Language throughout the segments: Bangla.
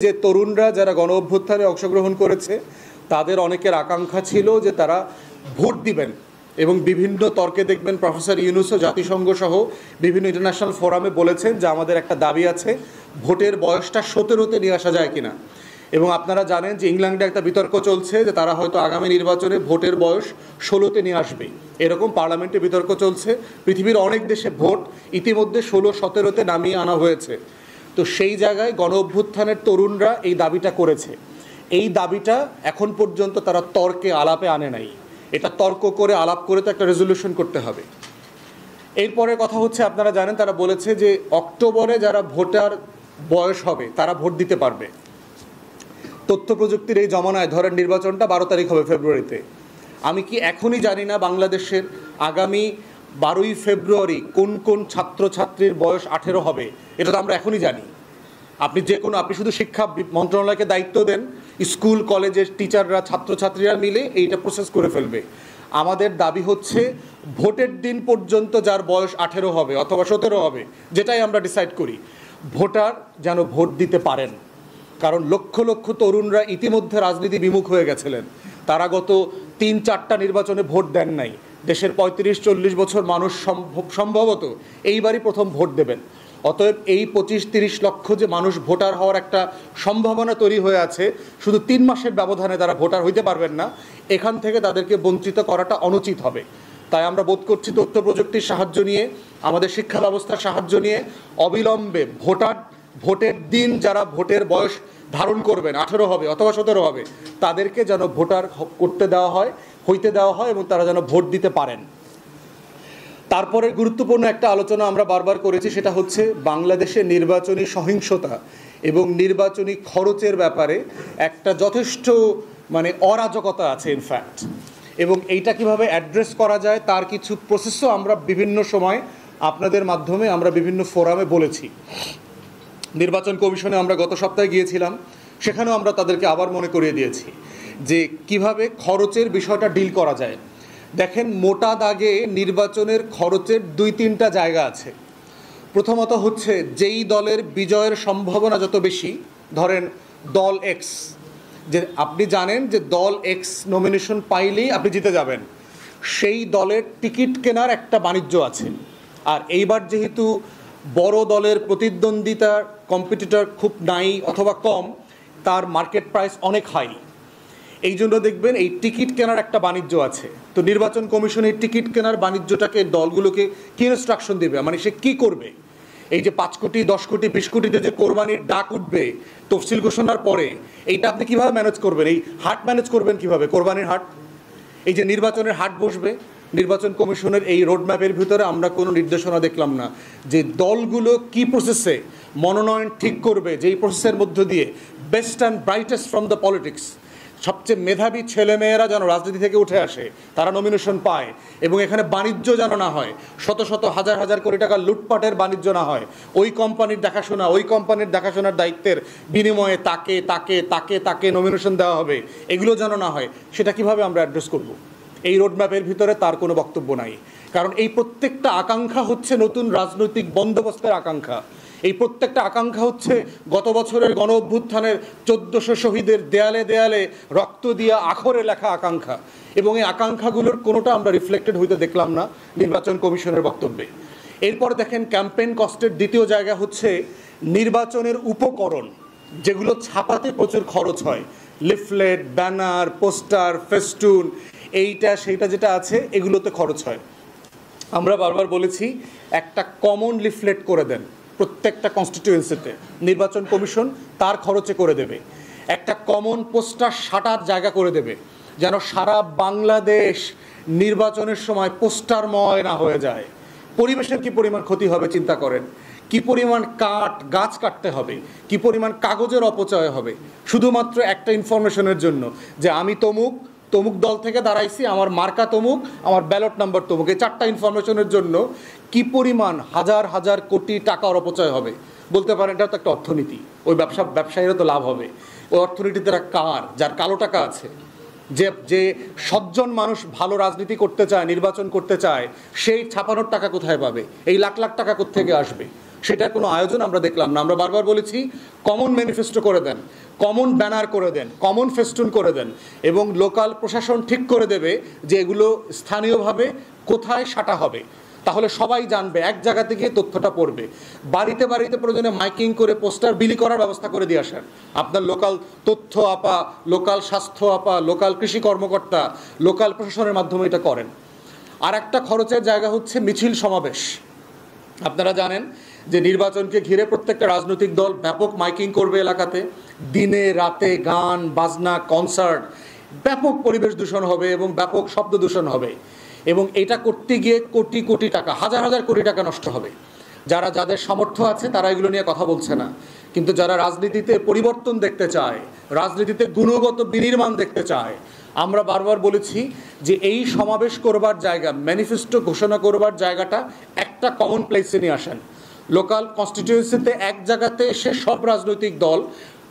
যে তরুণরা যারা গণ অভ্যুত্থানে অংশগ্রহণ করেছে তাদের অনেকের আকাঙ্ক্ষা ছিল যে তারা ভোট দিবেন এবং বিভিন্ন তর্কে দেখবেন প্রফেসর ইউনূসও জাতিসংঘ সহ বিভিন্ন ইন্টারন্যাশনাল ফোরামে বলেছেন যে আমাদের একটা দাবি আছে ভোটের বয়সটা 17-তে নিয়ে আসা যায় কিনা। এবং আপনারা জানেন যে ইংল্যান্ডে একটা বিতর্ক চলছে যে তারা হয়তো আগামী নির্বাচনে ভোটের বয়স 16-তে নিয়ে আসবে, এরকম পার্লামেন্টে বিতর্ক চলছে। পৃথিবীর অনেক দেশে ভোট ইতিমধ্যে 16-17-তে নামিয়ে আনা হয়েছে। তো সেই জায়গায় গণ অভ্যুত্থানের তরুণরা এই দাবিটা করেছে। এই দাবিটা এখন পর্যন্ত তারা তর্কে আলাপে আনে নাই, এটা তর্ক করে আলাপ করে তো একটা রেজলিউশন করতে হবে। এরপরে কথা হচ্ছে, আপনারা জানেন তারা বলেছে যে অক্টোবরে যারা ভোটার বয়স হবে তারা ভোট দিতে পারবে। তথ্য প্রযুক্তির এই জমানায় ধরেন নির্বাচনটা 12 তারিখ হবে ফেব্রুয়ারিতে। আমি কি এখনই জানি না বাংলাদেশের আগামী 12ই ফেব্রুয়ারি কোন কোন ছাত্রছাত্রীর বয়স 18 হবে? এটা তো আমরা এখনই জানি। আপনি শুধু শিক্ষা মন্ত্রণালয়কে দায়িত্ব দেন, স্কুল কলেজের টিচাররা ছাত্রছাত্রীরা মিলে এইটা প্রসেস করে ফেলবে। আমাদের দাবি হচ্ছে ভোটের দিন পর্যন্ত যার বয়স 18 হবে অথবা 17 হবে, যেটাই আমরা ডিসাইড করি, ভোটার যেন ভোট দিতে পারেন। কারণ লক্ষ লক্ষ তরুণরা ইতিমধ্যে রাজনীতি বিমুখ হয়ে গেছিলেন, তারা গত 3-4টা নির্বাচনে ভোট দেন নাই। দেশের 35-40 বছর মানুষ সম্ভবত এইবারই প্রথম ভোট দেবেন। অতএব এই 25-30 লক্ষ যে মানুষ ভোটার হওয়ার একটা সম্ভাবনা তৈরি হয়ে আছে, শুধু 3 মাসের ব্যবধানে তারা ভোটার হইতে পারবেন না, এখান থেকে তাদেরকে বঞ্চিত করাটা অনুচিত হবে। তাই আমরা বোধ করছি তথ্য প্রযুক্তির সাহায্য নিয়ে, আমাদের শিক্ষা ব্যবস্থার সাহায্য নিয়ে অবিলম্বে ভোটের দিন যারা ভোটের বয়স ধারণ করবেন 18 হবে অথবা 17 হবে, তাদেরকে যেন ভোটার হইতে দেওয়া হয় এবং তারা যেন ভোট দিতে পারেন। তারপরে গুরুত্বপূর্ণ একটা আলোচনা আমরা বারবার করেছি, সেটা হচ্ছে বাংলাদেশে নির্বাচনী সহিংসতা এবং নির্বাচনী খরচের ব্যাপারে একটা যথেষ্ট অরাজকতা আছে ইনফ্যাক্ট, এবং এইটা কিভাবে অ্যাড্রেস করা যায় তার কিছু প্রসেসও আমরা বিভিন্ন সময় আপনাদের মাধ্যমে আমরা বিভিন্ন ফোরামে বলেছি। নির্বাচন কমিশনে আমরা গত সপ্তাহে গিয়েছিলাম, সেখানেও আমরা তাদেরকে আবার মনে করিয়ে দিয়েছি যে কিভাবে খরচের বিষয়টা ডিল করা যায়। দেখেন, মোটা দাগে নির্বাচনের খরচের 2-3টা জায়গা আছে। প্রথমত হচ্ছে যেই দলের বিজয়ের সম্ভাবনা যত বেশি, ধরেন দল এক্স, যে আপনি জানেন যে দল এক্স নমিনেশন পাইলেই আপনি জিতে যাবেন, সেই দলের টিকিট কেনার একটা বাণিজ্য আছে। আর এইবার যেহেতু বড় দলের প্রতিদ্বন্দ্বিতার কম্পিটিটর খুব নাই অথবা কম, তার মার্কেট প্রাইস অনেক হাই, এই জন্য দেখবেন এই টিকিট কেনার একটা বাণিজ্য আছে। তো নির্বাচন কমিশন এই টিকিট কেনার বাণিজ্যটাকে দলগুলোকে কি ইনস্ট্রাকশন দেবে, সে কি করবে? এই যে 5 কোটি 10 কোটি 20 কোটিতে যে কোরবানির ডাক উঠবে তফসিল ঘোষণার পরে, এইটা আপনি কিভাবে ম্যানেজ করবেন? এই হাট ম্যানেজ করবেন কিভাবে? কোরবানির হাট, এই যে নির্বাচনের হাট বসবে, নির্বাচন কমিশনের এই রোডম্যাপের ভিতরে আমরা কোনো নির্দেশনা দেখলাম না যে দলগুলো কি প্রসেসে মনোনয়ন ঠিক করবে, যেই প্রসেসের মধ্য দিয়ে best and brightest from the politics, সবচেয়ে মেধাবী ছেলেমেয়েরা যেন রাজনীতি থেকে উঠে আসে, তারা নমিনেশন পায়, এবং এখানে বাণিজ্য যেন না হয়, শত শত হাজার হাজার কোটি টাকা লুটপাটের বাণিজ্য না হয়, ওই কোম্পানির দেখাশোনার দায়িত্বের বিনিময়ে তাকে তাকে তাকে তাকে নমিনেশন দেওয়া হবে, এগুলো যেন না হয়। সেটা কিভাবে আমরা অ্যাড্রেস করব? এই রোডম্যাপের ভিতরে তার কোনো বক্তব্য নাই। কারণ এই প্রত্যেকটা আকাঙ্ক্ষা হচ্ছে নতুন রাজনৈতিক বন্দোবস্তের আকাঙ্ক্ষা। এই প্রত্যেকটা আকাঙ্ক্ষা হচ্ছে গত বছরের গণ অভ্যুত্থানের 1400 শহীদের দেয়ালে দেয়ালে রক্ত দিয়ে আখরে লেখা আকাঙ্ক্ষা, এবং এই আকাঙ্ক্ষাগুলোর কোনোটা আমরা রিফ্লেক্টেড হইতে দেখলাম না নির্বাচন কমিশনের বক্তব্যে। এরপর দেখেন, ক্যাম্পেইন কস্টের দ্বিতীয় জায়গা হচ্ছে নির্বাচনের উপকরণ, যেগুলো ছাপাতে প্রচুর খরচ হয়, লিফলেট, ব্যানার, পোস্টার, ফেস্টুন, এইটা সেইটা যেটা আছে, এগুলোতে খরচ হয়। আমরা বারবার বলেছি একটা কমন লিফলেট করে দেন প্রত্যেকটা কনস্টিটিউয়েন্সিতে, নির্বাচন কমিশন তার খরচে করে দেবে। একটা কমন পোস্টার সাটার জায়গা করে দেবে, যেন সারা বাংলাদেশ নির্বাচনের সময় পোস্টারময় না হয়ে যায়। পরিবেশের কি পরিমাণ ক্ষতি হবে চিন্তা করেন, কি পরিমাণ গাছ কাটতে হবে, কি পরিমাণ কাগজের অপচয় হবে, শুধুমাত্র একটা ইনফরমেশনের জন্য যে আমি তমুক দল থেকে দাঁড়াইছি, আমার মার্কা তমুক, আমার ব্যালট নাম্বার তমুক, এই 4টা ইনফরমেশনের জন্য কি পরিমাণ হাজার হাজার কোটি টাকার অপচয় হবে। বলতে পারেন এটা তো একটা অর্থনীতি, ওই ব্যবসায়ীরা তো লাভ হবে। ওই অর্থনীতিতে যার কালো টাকা আছে, যে সজ্জন মানুষ ভালো রাজনীতি করতে চায়, নির্বাচন করতে চায়, সেই ছাপানোর টাকা কোথায় পাবে? এই লাখ লাখ টাকা কোত্থেকে আসবে? সেটার কোনো আয়োজন আমরা দেখলাম না। আমরা বারবার বলেছি কমন ম্যানিফেস্টো করে দেন, কমন ব্যানার করে দেন, কমন ফেস্টুন করে দেন, এবং লোকাল প্রশাসন ঠিক করে দেবে যে এগুলো স্থানীয়ভাবে কোথায় সাঁটা হবে। তাহলে সবাই জানবে, এক জায়গা থেকে তথ্যটা পড়বে। বাড়িতে বাড়িতে প্রয়োজনে মাইকিং করে পোস্টার বিলি করার ব্যবস্থা করে দিয়ে আসেন। আপনার লোকাল তথ্য আপা, লোকাল স্বাস্থ্য আপা, লোকাল কৃষি কর্মকর্তা, লোকাল প্রশাসনের মাধ্যমে এটা করেন। আর একটা খরচের জায়গা হচ্ছে মিছিল সমাবেশ। আপনারা জানেন যে নির্বাচনকে ঘিরে প্রত্যেকটা রাজনৈতিক দল ব্যাপক মাইকিং করবে এলাকাতে, দিনে রাতে গান বাজনা কনসার্ট, ব্যাপক পরিবেশ দূষণ হবে এবং ব্যাপক শব্দ দূষণ হবে, এবং এটা করতে গিয়ে কোটি কোটি টাকা, হাজার হাজার কোটি টাকা নষ্ট হবে। যাদের সামর্থ্য আছে তারা এগুলো নিয়ে কথা বলছে না, কিন্তু যারা রাজনীতিতে পরিবর্তন দেখতে চায়, রাজনীতিতে গুণগত বিনির্মাণ দেখতে চায়, আমরা বারবার বলেছি যে এই সমাবেশ করবার জায়গা, ম্যানিফেস্টো ঘোষণা করবার জায়গাটা একটা কমন প্লেসে নিয়ে আসেন। লোকাল কনস্টিটিউয়েন্সিতে এক জায়গাতে এসে সব রাজনৈতিক দল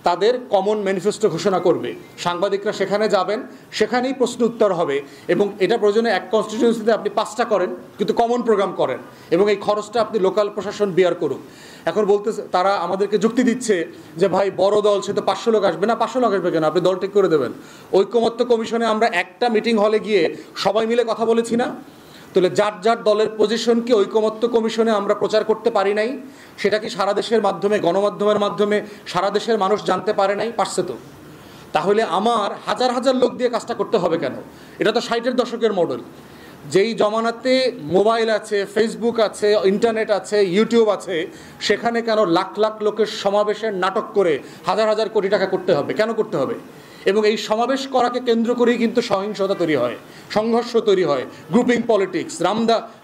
তাদের কমন ম্যানিফেস্টো ঘোষণা করবে, সাংবাদিকরা সেখানে যাবেন, সেখানেই প্রশ্ন উত্তর হবে, এবং এটা প্রয়োজনে এক কনস্টিটিউয়েন্সিতে আপনি 5টা করেন, কিন্তু কমন প্রোগ্রাম করেন, এবং এই খরচটা আপনি লোকাল প্রশাসন বিয়ার করুক। এখন বলতে তারা আমাদেরকে যুক্তি দিচ্ছে যে ভাই বড় দল, সে তো 500 লোক আসবে না। 500 লোক আসবে কেন? আপনি দল ঠিক করে দেবেন। ঐকমত্য কমিশনে আমরা একটা মিটিং হলে গিয়ে সবাই মিলে কথা বলেছি না? তাহলে যার যার দলের পজিশনকে ঐকমত্য কমিশনে আমরা প্রচার করতে পারি নাই, সেটা কি সারা দেশের মাধ্যমে, গণমাধ্যমের মাধ্যমে সারা দেশের মানুষ জানতে পারে নাই? পারছে তো। তাহলে আমার হাজার হাজার লোক দিয়ে কাজটা করতে হবে কেন? এটা তো 60-এর দশকের মডেল। যেই জমানাতে মোবাইল আছে, ফেসবুক আছে, ইন্টারনেট আছে, ইউটিউব আছে, সেখানে কেন লাখ লাখ লোকের সমাবেশের নাটক করে হাজার হাজার কোটি টাকা করতে হবে? কেন করতে হবে? এবং এই সমাবেশ করাকে কেন্দ্র করেই কিন্তু সহিংসতা তৈরি হয়, সংঘর্ষ তৈরি হয়, গ্রুপিং পলিটিক্স,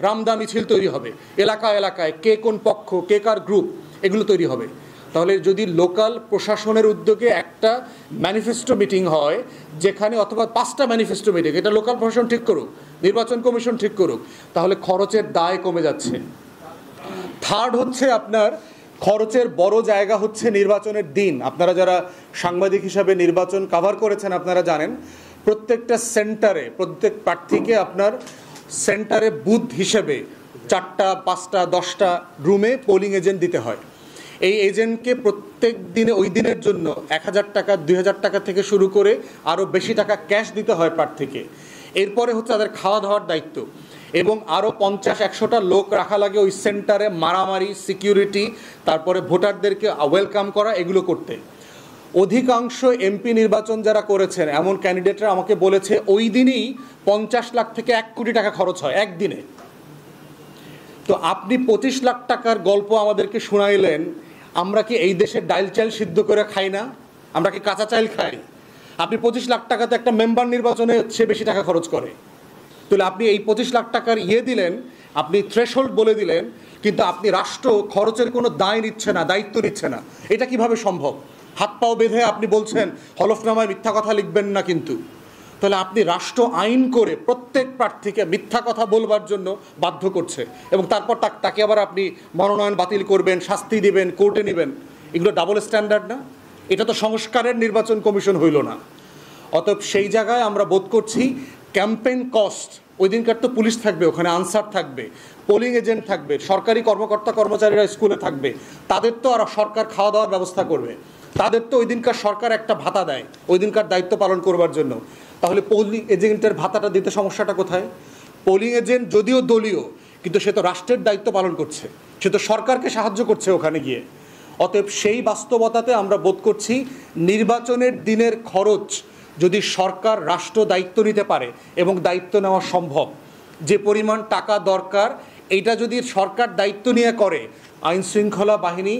রামদা মিছিল তৈরি হবে, এলাকায় কে কোন পক্ষ, কে কার গ্রুপ, এগুলো তৈরি হবে। তাহলে যদি লোকাল প্রশাসনের উদ্যোগে একটা ম্যানিফেস্টো মিটিং হয়, যেখানে অথবা 5টা ম্যানিফেস্টো মিটিং, এটা লোকাল প্রশাসন ঠিক করুক, নির্বাচন কমিশন ঠিক করুক, তাহলে খরচের দায় কমে যাচ্ছে। থার্ড হচ্ছে আপনার খরচের বড় জায়গা হচ্ছে নির্বাচনের দিন। আপনারা যারা সাংবাদিক হিসাবে নির্বাচন কভার করেছেন আপনারা জানেন, প্রত্যেকটা সেন্টারে, প্রত্যেক প্রার্থীকে আপনার সেন্টারে বুথ হিসেবে 4টা 5টা 10টা রুমে পোলিং এজেন্ট দিতে হয়। এই এজেন্টকে প্রত্যেক দিনে ওই দিনের জন্য 1000 টাকা 2000 টাকা থেকে শুরু করে আরও বেশি টাকা ক্যাশ দিতে হয় প্রার্থীকে। এরপরে হচ্ছে তাদের খাওয়া দাওয়ার দায়িত্ব, এবং আরও 50-100টা লোক রাখা লাগে ওই সেন্টারে, মারামারি, সিকিউরিটি, তারপরে ভোটারদেরকে ওয়েলকাম করা, এগুলো করতে। অধিকাংশ এমপি নির্বাচন যারা করেছেন এমন ক্যান্ডিডেটরা আমাকে বলেছে ওই দিনই 50 লাখ থেকে 1 কোটি টাকা খরচ হয় একদিনে। তো আপনি 25 লাখ টাকার গল্প আমাদেরকে শোনাইলেন, আমরা কি এই দেশে ডাইল চাল সিদ্ধ করে খাই না? আমরা কি কাঁচা চাল খাই? আপনি 25 লাখ টাকাতে একটা মেম্বার নির্বাচনে সে বেশি টাকা খরচ করে। তাহলে আপনি এই 25 লাখ টাকার দিলেন, আপনি থ্রেশহোল্ড বলে দিলেন, কিন্তু আপনি রাষ্ট্র খরচের কোনো দায় নিচ্ছে না, দায়িত্ব নিচ্ছে না। এটা কিভাবে সম্ভব? হাত পাও বেঁধে আপনি বলছেন হলফনামায় মিথ্যা কথা লিখবেন না, কিন্তু তাহলে আপনি রাষ্ট্র আইন করে প্রত্যেক প্রার্থীকে মিথ্যা কথা বলবার জন্য বাধ্য করছে, এবং তারপর তাকে আবার আপনি মনোনয়ন বাতিল করবেন, শাস্তি দিবেন, কোর্টে নেবেন। এগুলো ডাবল স্ট্যান্ডার্ড না? এটা তো সংস্কারের নির্বাচন কমিশন হইল না। অতএব সেই জায়গায় আমরা বোধ করছি ক্যাম্পেইন কস্ট, ওই দিনকার তো পুলিশ থাকবে ওখানে, আনসার থাকবে, পোলিং এজেন্ট থাকবে, সরকারি কর্মকর্তা কর্মচারীরা স্কুলে থাকবে, তাদের তো আর সরকার খাওয়া দাওয়ার ব্যবস্থা করবে, তাদের তো ওই দিনকার সরকার একটা ভাতা দেয় ওই দিনকার দায়িত্ব পালন করবার জন্য। তাহলে পোলিং এজেন্টের ভাতাটা দিতে সমস্যাটা কোথায়? পোলিং এজেন্ট যদিও দলীয়, কিন্তু সে তো রাষ্ট্রের দায়িত্ব পালন করছে, সে তো সরকারকে সাহায্য করছে ওখানে গিয়ে। অতএব সেই বাস্তবতাতে আমরা বোধ করছি নির্বাচনের দিনের খরচ যদি সরকার, রাষ্ট্র দায়িত্ব নিতে পারে, এবং দায়িত্ব নেওয়া সম্ভব, যে পরিমাণ টাকা দরকার এইটা যদি সরকার দায়িত্ব নিয়ে করে, আইন শৃঙ্খলা বাহিনী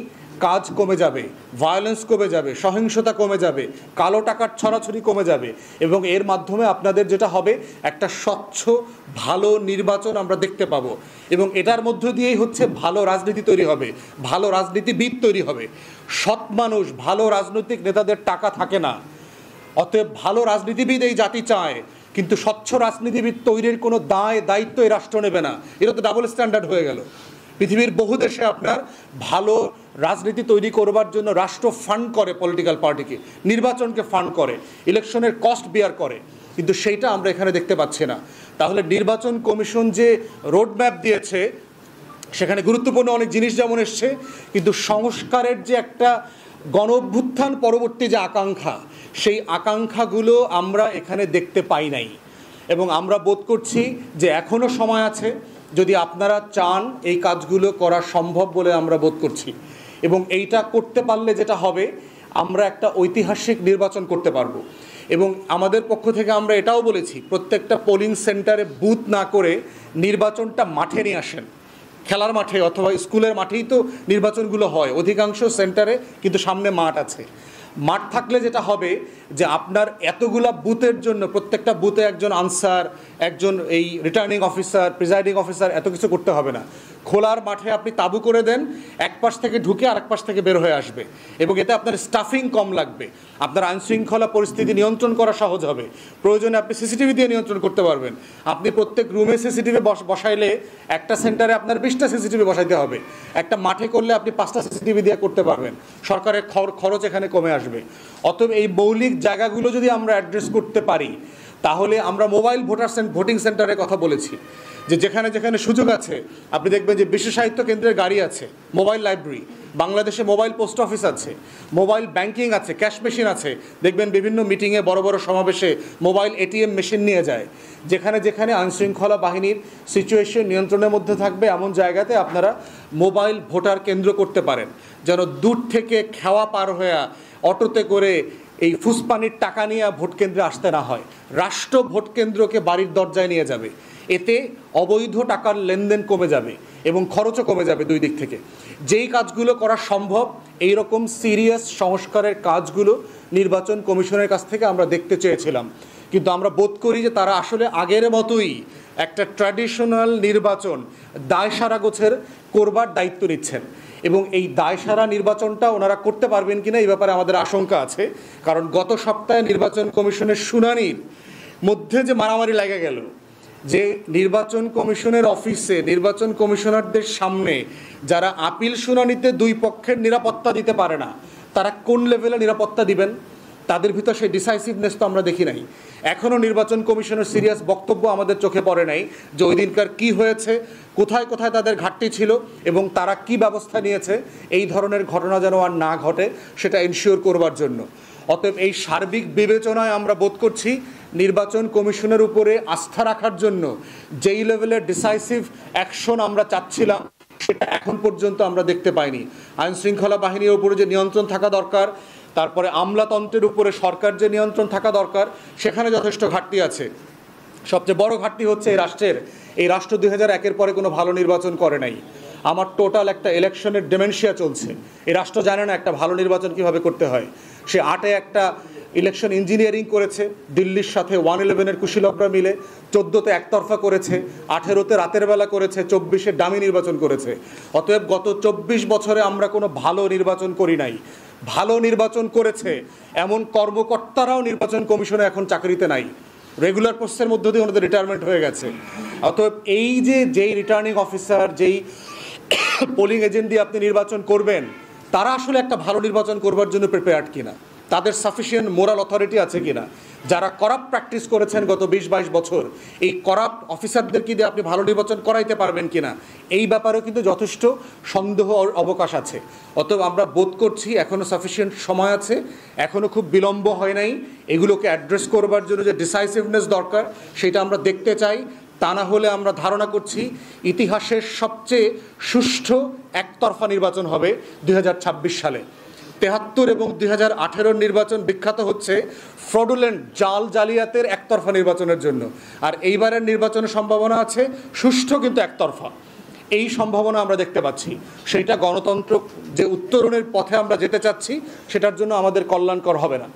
কাজ কমে যাবে, ভায়োলেন্স কমে যাবে, সহিংসতা কমে যাবে, কালো টাকার ছড়াছড়ি কমে যাবে, এবং এর মাধ্যমে আপনাদের যেটা হবে একটা স্বচ্ছ ভালো নির্বাচন আমরা দেখতে পাবো, এবং এটার মধ্য দিয়েই হচ্ছে ভালো রাজনীতি তৈরি হবে, ভালো রাজনীতিবিদ তৈরি হবে। সৎ মানুষ, ভালো রাজনৈতিক নেতাদের টাকা থাকে না। অতএব ভালো রাজনীতিবিদ এই জাতি চায়, কিন্তু স্বচ্ছ রাজনীতিবিদ তৈরির কোনো দায়িত্ব এই রাষ্ট্র নেবে না। এটা তো ডাবল স্ট্যান্ডার্ড হয়ে গেল। পৃথিবীর বহু দেশে আপনার ভালো রাজনীতি তৈরি করবার জন্য রাষ্ট্র ফান্ড করে, পলিটিক্যাল পার্টিকে, নির্বাচনকে ফান্ড করে, ইলেকশনের কস্ট বিয়ার করে, কিন্তু সেইটা আমরা এখানে দেখতে পাচ্ছি না। তাহলে নির্বাচন কমিশন যে রোডম্যাপ দিয়েছে সেখানে গুরুত্বপূর্ণ অনেক জিনিস যেমন এসছে, কিন্তু সংস্কারের যে একটা গণ অভ্যুত্থান পরবর্তী যে আকাঙ্ক্ষা, সেই আকাঙ্ক্ষাগুলো আমরা এখানে দেখতে পাই নাই। এবং আমরা বোধ করছি যে এখনও সময় আছে, যদি আপনারা চান এই কাজগুলো করা সম্ভব বলে আমরা বোধ করছি। এবং এইটা করতে পারলে যেটা হবে, আমরা একটা ঐতিহাসিক নির্বাচন করতে পারবো। এবং আমাদের পক্ষ থেকে আমরা এটাও বলেছি, প্রত্যেকটা পোলিং সেন্টারে বুথ না করে নির্বাচনটা মাঠে নিয়ে আসেন। খেলার মাঠে অথবা স্কুলের মাঠেই তো নির্বাচনগুলো হয় অধিকাংশ সেন্টারে, কিন্তু সামনে মাঠ আছে। মাঠ থাকলে যেটা হবে যে আপনার এতগুলা বুথের জন্য প্রত্যেকটা বুথে একজন আনসার, একজন এই রিটার্নিং অফিসার, প্রিজাইডিং অফিসার, এত কিছু করতে হবে না। খোলার মাঠে আপনি তাঁবু করে দেন, এক পাশ থেকে ঢুকে আরেক পাশ থেকে বের হয়ে আসবে, এবং এতে আপনার স্টাফিং কম লাগবে, আপনার আইনশৃঙ্খলা পরিস্থিতি নিয়ন্ত্রণ করা সহজ হবে। প্রয়োজনে আপনি সিসিটিভি দিয়ে নিয়ন্ত্রণ করতে পারবেন। আপনি প্রত্যেক রুমে সিসিটিভি বসাইলে একটা সেন্টারে আপনার 20টা সিসিটিভি বসাইতে হবে, একটা মাঠে করলে আপনি 5টা সিসিটিভি দিয়ে করতে পারবেন। সরকারের খরচ এখানে কমে আসবে। অতএব এই মৌলিক জায়গাগুলো যদি আমরা অ্যাড্রেস করতে পারি, তাহলে আমরা মোবাইল ভোটিং সেন্টারের কথা বলেছি, যে যেখানে যেখানে সুযোগ আছে আপনি দেখবেন যে বিশ্ব সাহিত্য কেন্দ্রের গাড়ি আছে, মোবাইল লাইব্রেরি, বাংলাদেশে মোবাইল পোস্ট অফিস আছে, মোবাইল ব্যাংকিং আছে, ক্যাশ মেশিন আছে। দেখবেন বিভিন্ন মিটিংয়ে, বড় বড় সমাবেশে মোবাইল এটিএম মেশিন নিয়ে যায়। যেখানে যেখানে আইনশৃঙ্খলা বাহিনীর সিচুয়েশন নিয়ন্ত্রণের মধ্যে থাকবে, এমন জায়গাতে আপনারা মোবাইল ভোটার কেন্দ্র করতে পারেন, যেন দূর থেকে খেওয়া পার হয়ে অটোতে করে এই ফুসপানির টাকা নিয়ে ভোট কেন্দ্রে আসতে না হয়। রাষ্ট্র ভোট কেন্দ্রকে বাড়ির দরজায় নিয়ে যাবে। এতে অবৈধ টাকার লেনদেন কমে যাবে এবং খরচও কমে যাবে দুই দিক থেকে। যেই কাজগুলো করা সম্ভব, এই রকম সিরিয়াস সংস্কারের কাজগুলো নির্বাচন কমিশনের কাছ থেকে আমরা দেখতে চেয়েছিলাম। কিন্তু আমরা বোধ করি যে তারা আসলে আগের মতোই একটা ট্র্যাডিশনাল নির্বাচন দায়সারা গোছের করবার দায়িত্ব নিচ্ছেন, এবং এই দায়সারা নির্বাচনটা ওনারা করতে পারবেন কিনা এই ব্যাপারে আমাদের আশঙ্কা আছে। কারণ গত সপ্তাহে নির্বাচন কমিশনের শুনানির মধ্যে যে মারামারি লেগে গেল, যে নির্বাচন কমিশনের অফিসে নির্বাচন কমিশনারদের সামনে যারা আপিল শুনানিতে দুই পক্ষের নিরাপত্তা দিতে পারে না, তারা কোন লেভেলে নিরাপত্তা দিবেন? তাদের ভিতর সেই ডিসাইসিভনেস তো আমরা দেখি নাই। এখনও নির্বাচন কমিশনের সিরিয়াস বক্তব্য আমাদের চোখে পড়ে নাই যে ওই দিনকার কী হয়েছে, কোথায় কোথায় তাদের ঘাটতি ছিল এবং তারা কি ব্যবস্থা নিয়েছে এই ধরনের ঘটনা যেন আর না ঘটে, সেটা এনশিওর করবার জন্য। অতএব এই সার্বিক বিবেচনায় আমরা বোধ করছি নির্বাচন কমিশনের উপরে আস্থা রাখার জন্য যেই লেভেলের ডিসাইসিভ অ্যাকশন আমরা চাচ্ছিলাম, সেটা এখন পর্যন্ত আমরা দেখতে পাইনি। আইনশৃঙ্খলা বাহিনীর উপরে যে নিয়ন্ত্রণ থাকা দরকার, তারপরে আমলাতন্ত্রের উপরে সরকার যে নিয়ন্ত্রণ থাকা দরকার, সেখানে যথেষ্ট ঘাটতি আছে। সবচেয়ে বড় ঘাটতি হচ্ছে এই রাষ্ট্র 2001-এর পরে কোনো ভালো নির্বাচন করে নাই। আমার টোটাল একটা ইলেকশনের ডেমেনশিয়া চলছে। এই রাষ্ট্র জানে না একটা ভালো নির্বাচন কিভাবে করতে হয়। সে 8-এ একটা ইলেকশন ইঞ্জিনিয়ারিং করেছে দিল্লির সাথে 111-এর কুশীলবরা মিলে, 14-তে একতরফা করেছে, 18-তে রাতের বেলা করেছে, 24-এ ডামি নির্বাচন করেছে। অতএব গত 24 বছরে আমরা কোনো ভালো নির্বাচন করি নাই। ভালো নির্বাচন করেছে এমন কর্মকর্তারাও নির্বাচন কমিশনে এখন চাকরিতে নাই, রেগুলার পোস্টের মধ্য দিয়ে ওনাদের রিটায়ারমেন্ট হয়ে গেছে। অতএব এই যেই রিটার্নিং অফিসার, যেই পোলিং এজেন্ট দিয়ে আপনি নির্বাচন করবেন, তারা আসলে একটা ভালো নির্বাচন করবার জন্য প্রিপেয়ার্ড কিনা, তাদের সাফিসিয়েন্ট মোরাল অথরিটি আছে কিনা। যারা করাপ্ট প্র্যাকটিস করেছেন গত 20-22 বছর, এই করাপ্ট অফিসারদেরকে দিয়ে আপনি ভালো নির্বাচন করাইতে পারবেন কিনা, এই ব্যাপারেও কিন্তু যথেষ্ট সন্দেহ অবকাশ আছে। অতএব আমরা বোধ করছি এখনও সাফিসিয়েন্ট সময় আছে, এখনও খুব বিলম্ব হয় নাই। এগুলোকে অ্যাড্রেস করবার জন্য যে ডিসাইসিভনেস দরকার, সেটা আমরা দেখতে চাই। তা না হলে আমরা ধারণা করছি ইতিহাসের সবচেয়ে সুষ্ঠু একতরফা নির্বাচন হবে 2026 সালে। 73 এবং 2018-এর নির্বাচন বিখ্যাত হচ্ছে ফ্রডুলেন্ট জালিয়াতের একতরফা নির্বাচনের জন্য। আর এইবারের নির্বাচনের সম্ভাবনা আছে সুষ্ঠু কিন্তু একতরফা। এই সম্ভাবনা আমরা দেখতে পাচ্ছি। সেইটা গণতন্ত্র যে উত্তরণের পথে আমরা যেতে চাচ্ছি, সেটার জন্য আমাদের কল্যাণকর হবে না।